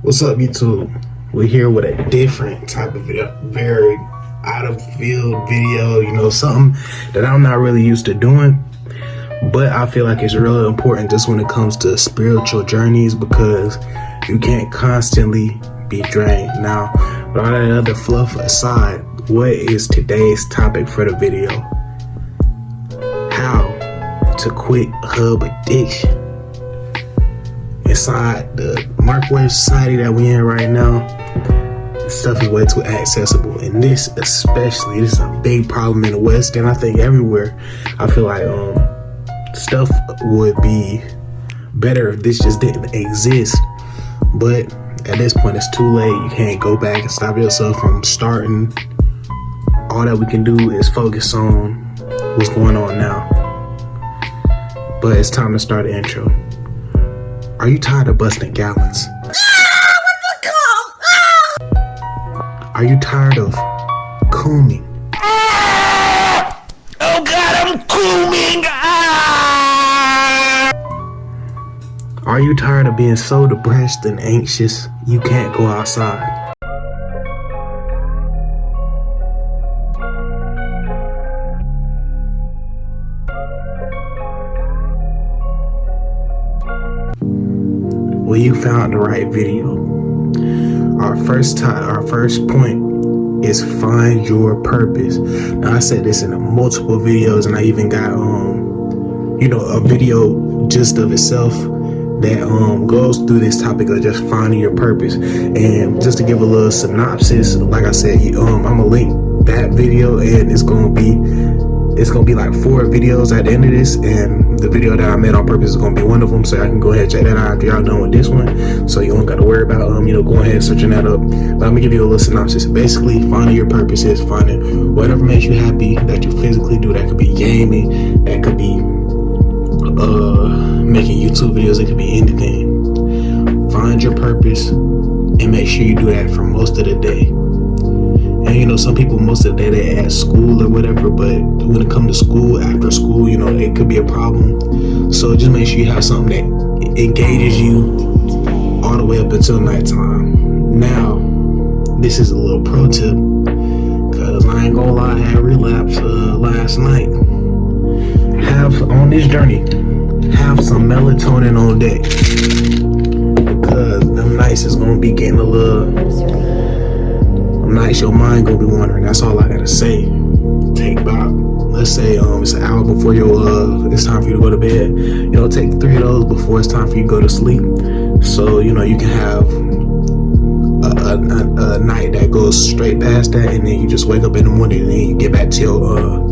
What's up, YouTube? We're here with a different type of video, very out of field video, something that I'm not really used to doing, but I feel like it's really important just when it comes to spiritual journeys, because you can't constantly be drained. Now, with all that other fluff aside, what is today's topic for the video? How to quit hub addiction. Inside the microwave society that we in right now, this stuff is way too accessible, and this is a big problem in the West, and I think everywhere. I feel like stuff would be better if this just didn't exist, but at this point it's too late. You can't go back and stop yourself from starting. All that we can do is focus on what's going on now. But it's time to start the intro. Are you tired of busting gallons? Are you tired of cooming? Oh God, I'm cooming! Are you tired of being so depressed and anxious you can't go outside? Well, you found the right video. Our first point is find your purpose. Now, I said this in multiple videos, and I even got a video just of itself that goes through this topic of just finding your purpose. And just to give a little synopsis, like I said, I'm gonna link that video, and it's gonna be like 4 videos at the end of this, and the video that I made on purpose is gonna be one of them, so I can go ahead and check that out after y'all done with this one, so you don't gotta worry about going ahead and searching that up. But let me give you a little synopsis. Basically, finding your purpose is finding whatever makes you happy that you physically do. That could be gaming, that could be making YouTube videos, it could be anything. Find your purpose and make sure you do that for most of the day. And some people most of the day they at school or whatever, but when it comes to school, after school, it could be a problem. So just make sure you have something that engages you all the way up until nighttime. Now, this is a little pro tip, because I ain't gonna lie, I had relapse last night. On this journey, have some melatonin on deck, because them nights is gonna be getting a little nights your mind gonna be wandering. That's all I gotta say. Take about, let's say it's an hour before it's time for you to go to bed. Take 3 of those before it's time for you to go to sleep, so you can have a night that goes straight past that, and then you just wake up in the morning and then you get back to your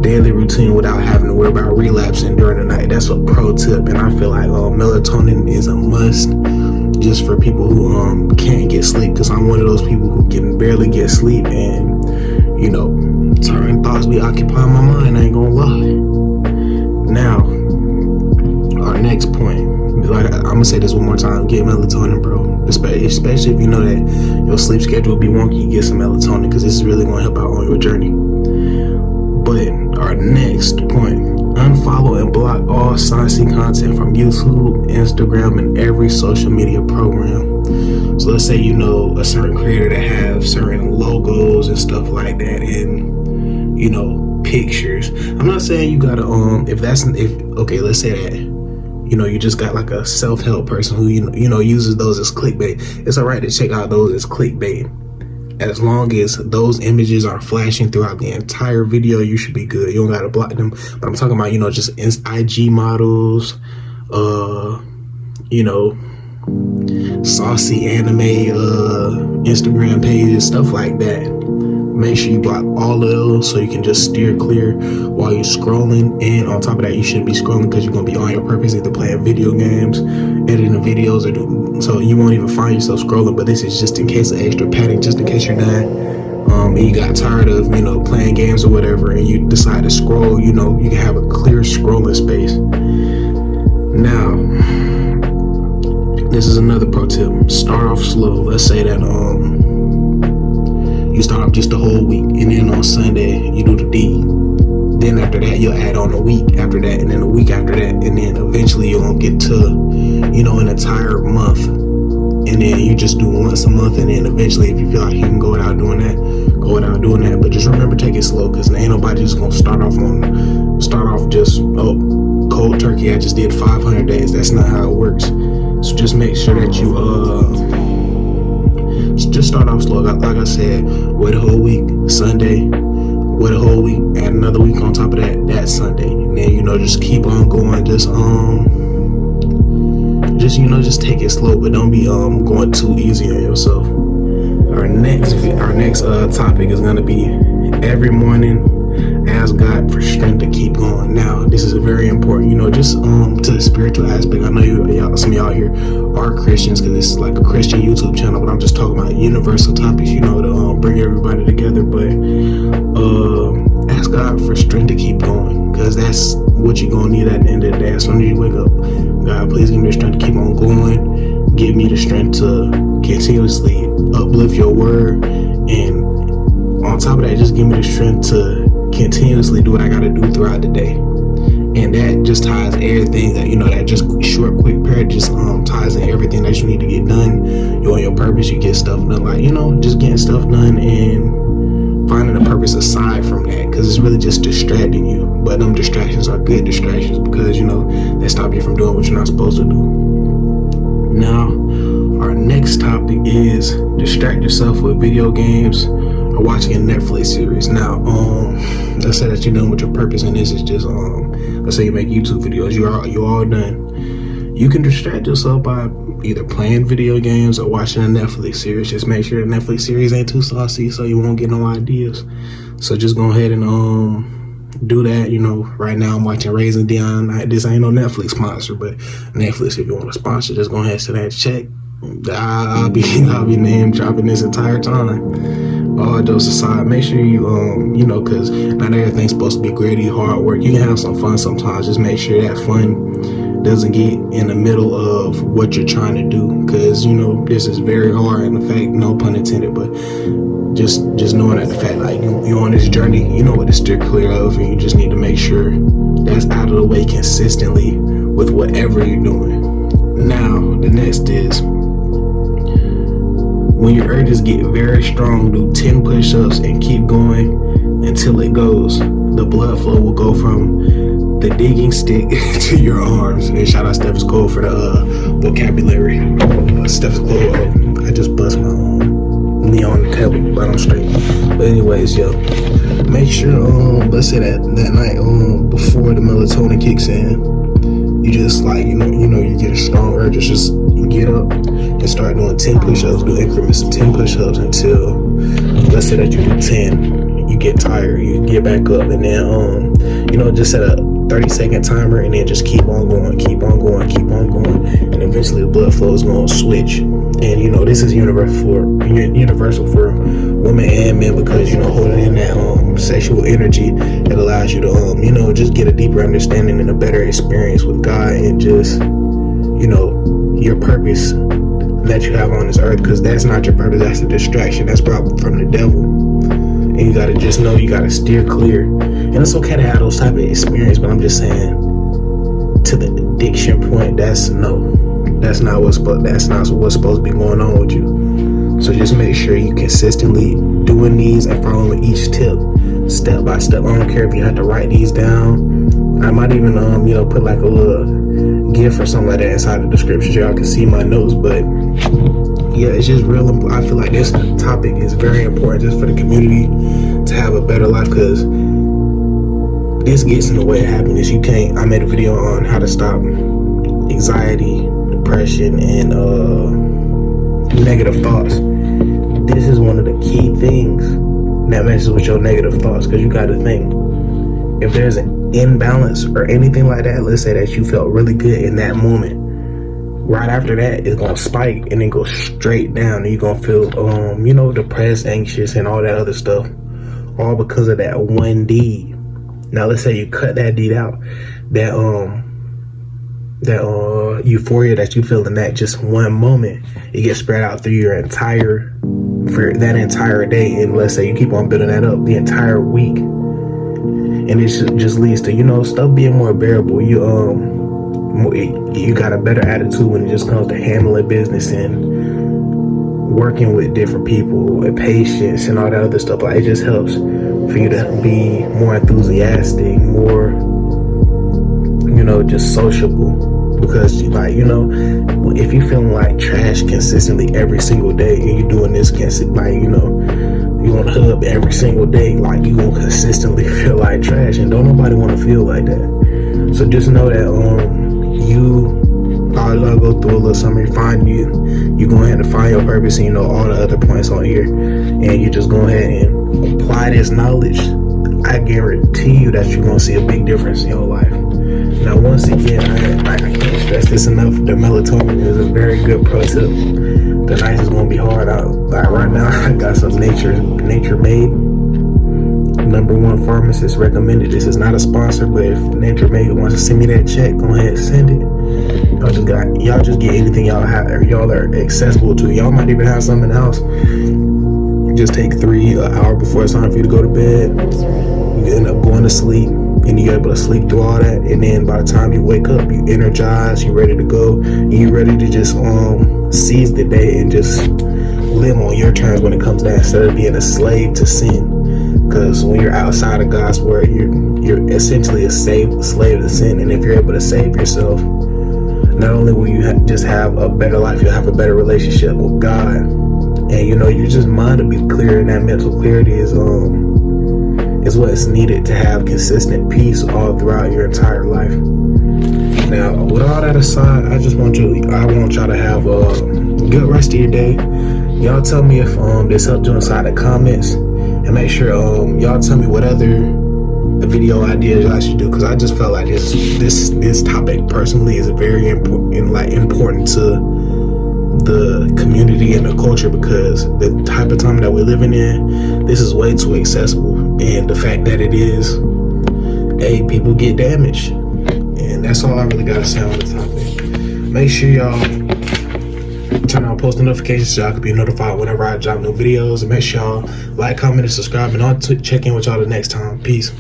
daily routine without having to worry about relapsing during the night. That's a pro tip, and I feel like melatonin is a must, just for people who can't get sleep, because I'm one of those people who can barely get sleep, and certain thoughts be occupying my mind, I ain't gonna lie. Now, our next point, like I'm gonna say this one more time, get melatonin, bro. Especially if you know that your sleep schedule be wonky, get some melatonin, because this is really gonna help out on your journey. But our next point, unfollow and block all sciencey content from YouTube, Instagram, and every social media program. So let's say a certain creator that have certain logos and stuff like that, and pictures. I'm not saying you gotta let's say that you just got like a self-help person who uses those as clickbait. It's alright to check out those as clickbait. As long as those images are flashing throughout the entire video, you should be good. You don't gotta block them. But I'm talking about, just IG models, saucy anime, Instagram pages, stuff like that. Make sure you block all of those so you can just steer clear while you're scrolling. And on top of that, you shouldn't be scrolling because you're gonna be on your purpose, either playing video games, editing videos, so you won't even find yourself scrolling. But this is just in case of extra padding, just in case you're not and you got tired of playing games or whatever, and you decide to scroll. You can have a clear scrolling space. Now, this is another pro tip. Start off slow. Let's say that you start off just the whole week, and then on Sunday you do the D. Then after that, you'll add on a week after that, and then a week after that, and then eventually you'll get to, an entire month. And and then you just do once a month, and then eventually if you feel like you can go without doing that, go without doing that. But just remember, take it slow, because ain't nobody just gonna start off just cold turkey. I just did 500 days. That's not how it works. So just make sure that you just start off slow. Like I said, wait a whole week, Sunday, wait a whole week, add another week on top of that Sunday, and then just keep on going. Just take it slow, but don't be going too easy on yourself. Our next topic is gonna be every morning ask God for strength to keep going. Now, this is very important, just to the spiritual aspect. I know some of y'all here are Christians, because this is like a Christian YouTube channel, but I'm just talking about universal topics, to bring everybody together. But ask God for strength to keep going, because that's what you're gonna need at the end of the day. As soon as you wake up, God, please give me the strength to keep on going. Give me the strength to continuously uplift your word, and on top of that, just give me the strength to continuously do what I gotta do throughout the day. And that just ties everything that just short, quick prayer just ties in everything that you need to get done. You're on your purpose, you get stuff done, just getting stuff done and finding a purpose aside from that, because it's really just distracting you. But them distractions are good distractions, because they stop you from doing what you're not supposed to do. Now, our next topic is distract yourself with video games or watching a Netflix series. Now, let's say that you're done with your purpose, and this is just let's say you make YouTube videos. You're all done. You can distract yourself by either playing video games or watching a Netflix series. Just make sure the Netflix series ain't too saucy, so you won't get no ideas. So just go ahead and do that. Right now I'm watching Raising Dion. This ain't no Netflix sponsor, but Netflix, if you want to sponsor, just go ahead and send that check. I'll be name dropping this entire time. All jokes aside, make sure you because not everything's supposed to be gritty hard work. You can have some fun sometimes. Just make sure that fun doesn't get in the middle of what you're trying to do, because this is very hard. In fact, no pun intended, but just knowing that the fact like you're on this journey, what to steer clear of, and you just need to make sure that's out of the way consistently with whatever you're doing. Now, the next is, when your urges get very strong, do 10 push-ups and keep going until it goes. The blood flow will go from the digging stick to your arms. And shout out Steph Cole for the vocabulary. Steph Cole, I just bust my knee on the table, but I'm straight. But anyways, make sure let's say that night before the melatonin kicks in, you just you get a strong urge. Just get up and start doing 10 push-ups. Do increments of 10 push-ups until, let's say that you do 10, you get tired, you get back up, and then just set a 30-second timer, and then just keep on going, and eventually the blood flow is going to switch. And this is universal for women and men, because holding in that sexual energy, it allows you to just get a deeper understanding and a better experience with God, and just your purpose that you have on this earth, because that's not your purpose. That's a distraction. That's probably from the devil, and you gotta just know you gotta steer clear. And it's okay to have those type of experience, but I'm just saying, to the addiction point, that's not what's supposed to be going on with you. So just make sure you consistently doing these and following each tip step by step. I don't care if you have to write these down. I might even put like a little GIF or something like that inside the description so y'all can see my notes. But yeah, it's just real important. I feel like this topic is very important just for the community to have a better life, because this gets in the way of happiness. I made a video on how to stop anxiety, depression, and negative thoughts. This is one of the key things that messes with your negative thoughts, because you got to think, if there's an imbalance or anything like that, let's say that you felt really good in that moment, right after that it's gonna spike and then go straight down, and you're gonna feel depressed, anxious, and all that other stuff, all because of that one deed. Now let's say you cut that deed out, that euphoria that you feel in that just one moment, it gets spread out through your entire day, and let's say you keep on building that up the entire week, and it just leads to stuff being more bearable. You got a better attitude when it just comes to handling business, and working with different people and patience and all that other stuff. Like, it just helps for you to be more enthusiastic, more, just sociable. Because, like, if you're feeling like trash consistently every single day and you're doing this, like, you on hub every single day, like, you gonna consistently feel like trash, and don't nobody want to feel like that. So just know that I'll go through a little summary. You go ahead and find your purpose, and all the other points on here, and you just go ahead and apply this knowledge. I guarantee you that you're gonna see a big difference in your life. Now, once again, I can't stress this enough. The melatonin is a very good pro tip. The night is gonna be hard out. Like right now, I got some Nature Made. #1 pharmacist recommended. This is not a sponsor, but if Nature Made wants to send me that check, go ahead and send it. Y'all just get anything y'all have, or y'all are accessible to. Y'all might even have some in the house. Just take 3 hours before it's time for you to go to bed. You end up going to sleep, and you're able to sleep through all that. And then by the time you wake up, you energized, you ready to go, and you ready to just seize the day and just live on your terms when it comes to that, instead of being a slave to sin. Because when you're outside of God's word, you're essentially a slave to sin. And if you're able to save yourself, not only will you just have a better life, you'll have a better relationship with God. And your just mind will be clear, and that mental clarity is what's needed to have consistent peace all throughout your entire life. Now, with all that aside, I want y'all to have a good rest of your day. Y'all tell me if this helped you inside the comments, and make sure y'all tell me what other video ideas I should do, because I just felt like this topic personally is very important to the community and the culture, because the type of time that we're living in, this is way too accessible. And the fact that it is, people get damaged. And that's all I really gotta say on the topic. Make sure y'all turn on post notifications so y'all can be notified whenever I drop new videos. And make sure y'all like, comment, and subscribe. And I'll check in with y'all the next time. Peace.